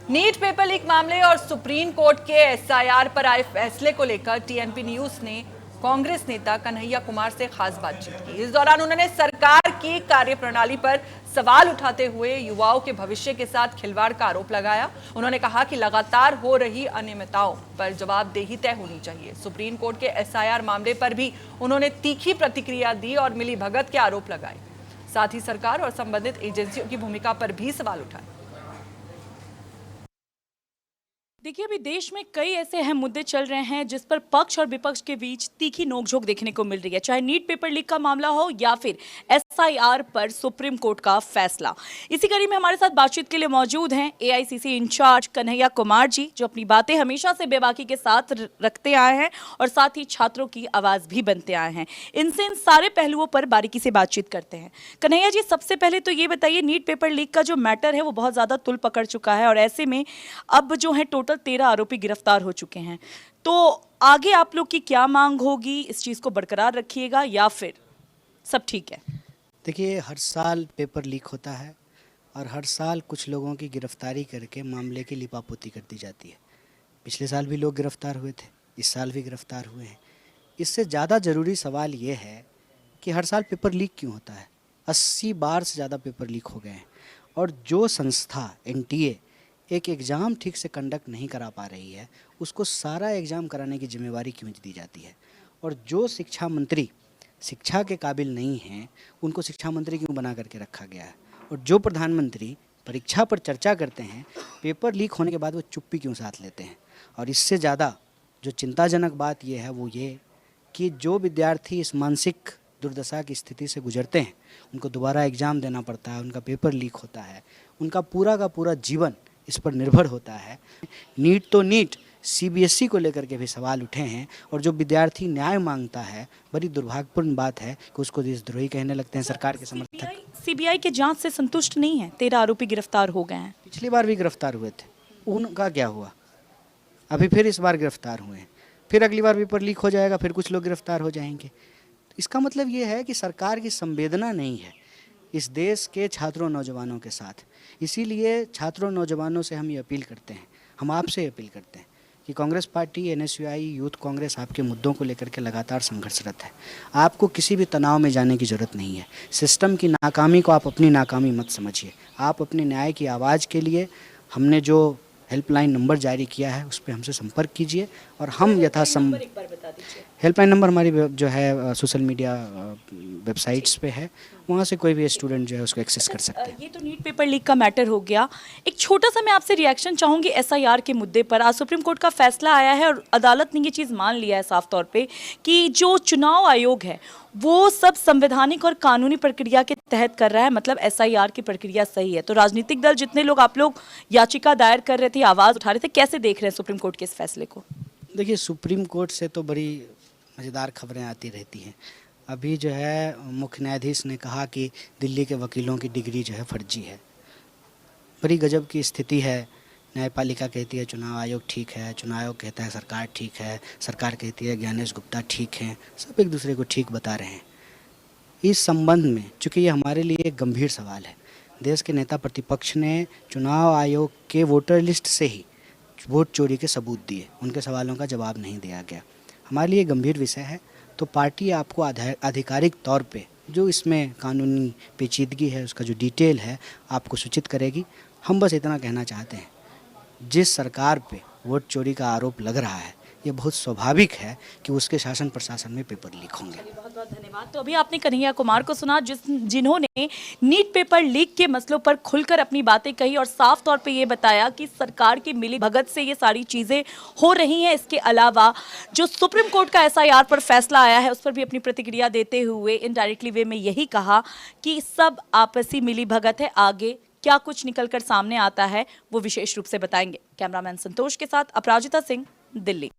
NEET paper leak मामले और supreme court के एसआईआर पर आए फैसले को लेकर टीएनपी न्यूज ने कांग्रेस नेता कन्हैया कुमार से खास बातचीत की। इस दौरान उन्होंने सरकार की कार्यप्रणाली पर सवाल उठाते हुए युवाओं के भविष्य के साथ खिलवाड़ का आरोप लगाया। उन्होंने कहा कि लगातार हो रही अनियमितताओं पर जवाबदेही तय होनी चाहिए। सुप्रीम कोर्ट के एसआईआर मामले पर भी उन्होंने तीखी प्रतिक्रिया दी और मिलीभगत के आरोप लगाए। साथ ही सरकार और संबंधित एजेंसियों की भूमिका पर भी सवाल उठाए। देखिए, अभी देश में कई ऐसे अहम मुद्दे चल रहे हैं जिस पर पक्ष और विपक्ष के बीच तीखी नोकझोंक देखने को मिल रही है, चाहे नीट पेपर लीक का मामला हो या फिर एसआईआर पर सुप्रीम कोर्ट का फैसला। इसी कड़ी में हमारे साथ बातचीत के लिए मौजूद हैं एआईसीसी इंचार्ज कन्हैया कुमार जी, जो अपनी बातें हमेशा से बेबाकी के साथ रखते आए हैं और साथ ही छात्रों की आवाज भी बनते आए हैं। इनसे इन सारे पहलुओं पर बारीकी से बातचीत करते हैं। कन्हैया जी, सबसे पहले तो ये बताइए, नीट पेपर लीक का जो मैटर है वो बहुत ज्यादा तुल पकड़ चुका है और ऐसे में अब जो है टोटल 13 आरोपी गिरफ्तार हो चुके हैं। तो आगे आप लोग की क्या मांग होगी? इस चीज को बरकरार रखिएगा या फिर सब ठीक है? देखिए, हर साल पेपर लीक होता है और हर साल कुछ लोगों की गिरफ्तारी करके मामले की लिपापोती कर दी जाती है। पिछले साल भी लोग गिरफ्तार हुए थे, इस साल भी गिरफ्तार हुए हैं। इससे ज़्यादा ज़रूरी सवाल ये है कि हर साल पेपर लीक क्यों होता है। 80 बार से ज़्यादा पेपर लीक हो गए हैं और जो संस्था एनटीए एक एग्ज़ाम ठीक से कंडक्ट नहीं करा पा रही है, उसको सारा एग्ज़ाम कराने की जिम्मेवारी क्यों दी जाती है। और जो शिक्षा मंत्री शिक्षा के काबिल नहीं हैं, उनको शिक्षा मंत्री क्यों बना करके रखा गया है। और जो प्रधानमंत्री परीक्षा पर चर्चा करते हैं, पेपर लीक होने के बाद वो चुप्पी क्यों साथ लेते हैं। और इससे ज़्यादा जो चिंताजनक बात यह है वो ये कि जो विद्यार्थी इस मानसिक दुर्दशा की स्थिति से गुजरते हैं, उनको दोबारा एग्ज़ाम देना पड़ता है, उनका पेपर लीक होता है, उनका पूरा का पूरा जीवन इस पर निर्भर होता है। नीट तो नीट, सीबीएसई को लेकर के भी सवाल उठे हैं और जो विद्यार्थी न्याय मांगता है, बड़ी दुर्भाग्यपूर्ण बात है कि उसको देशद्रोही कहने लगते हैं सरकार के समर्थक। सीबीआई के जांच से संतुष्ट नहीं है, 13 आरोपी गिरफ्तार हो गए हैं। पिछली बार भी गिरफ्तार हुए थे, उनका क्या हुआ? अभी फिर इस बार गिरफ्तार हुए हैं, फिर अगली बार पेपर लीक हो जाएगा, फिर कुछ लोग गिरफ्तार हो जाएंगे। इसका मतलब ये है कि सरकार की संवेदना नहीं है इस देश के छात्रों नौजवानों के साथ। इसीलिए छात्रों नौजवानों से हम ये अपील करते हैं, हम आपसे अपील करते हैं कि Congress party, NSUI, youth Congress आपके मुद्दों को लेकर के लगातार संघर्षरत है। आपको किसी भी तनाव में जाने की ज़रूरत नहीं है। सिस्टम की नाकामी को आप अपनी नाकामी मत समझिए। आप अपने न्याय की आवाज़ के लिए हमने जो हेल्पलाइन नंबर जारी किया है उस पर हमसे संपर्क कीजिए और हम यथासंभव। हेल्पलाइन नंबर हमारी जो है सोशल मीडिया वेबसाइट्स पे है, वहाँ से कोई भी स्टूडेंट जो है उसको एक्सेस कर सकते हैं। ये तो नीट पेपर लीक का मैटर हो गया। एक छोटा सा मैं आपसे रिएक्शन चाहूंगी एसआईआर के मुद्दे पर। आज सुप्रीम कोर्ट का फैसला आया है और अदालत ने ये चीज़ मान लिया है साफ तौर पे कि जो चुनाव आयोग है वो सब संवैधानिक और कानूनी प्रक्रिया के तहत कर रहा है, मतलब एसआईआर की प्रक्रिया सही है। तो राजनीतिक दल जितने लोग, आप लोग याचिका दायर कर रहे थे, आवाज़ उठा रहे थे, कैसे देख रहे हैं सुप्रीम कोर्ट के इस फैसले को? देखिए, सुप्रीम कोर्ट से तो बड़ी मज़ेदार खबरें आती रहती हैं। अभी जो है मुख्य न्यायाधीश ने कहा कि दिल्ली के वकीलों की डिग्री जो है फर्जी है। बड़ी गजब की स्थिति है। न्यायपालिका कहती है चुनाव आयोग ठीक है, चुनाव आयोग कहता है सरकार ठीक है, सरकार कहती है ज्ञानेश गुप्ता ठीक हैं, सब एक दूसरे को ठीक बता रहे हैं। इस संबंध में चूँकि ये हमारे लिए एक गंभीर सवाल है, देश के नेता प्रतिपक्ष ने चुनाव आयोग के वोटर लिस्ट से ही वोट चोरी के सबूत दिए, उनके सवालों का जवाब नहीं दिया गया। हमारे लिए गंभीर विषय है, तो पार्टी आपको आधिकारिक तौर पे जो इसमें कानूनी पेचीदगी है उसका जो डिटेल है आपको सूचित करेगी। हम बस इतना कहना चाहते हैं, जिस सरकार पे वोट चोरी का आरोप लग रहा है, ये बहुत स्वाभाविक है कि उसके शासन प्रशासन में पेपर लीक होंगे। बहुत बहुत धन्यवाद। तो अभी आपने कन्हैया कुमार को सुना, जिन्होंने नीट पेपर लीक के मसलों पर खुलकर अपनी बातें कही और साफ तौर पे ये बताया कि सरकार की मिली भगत से ये सारी चीज़ें हो रही हैं। इसके अलावा जो सुप्रीम कोर्ट का एसआईआर पर फैसला आया है उस पर भी अपनी प्रतिक्रिया देते हुए इनडायरेक्टली वे में यही कहा कि सब आपसी मिली भगत है, आगे क्या कुछ निकलकर सामने आता है वो विशेष रूप से बताएंगे। कैमरामैन संतोष के साथ अपराजिता सिंह, दिल्ली।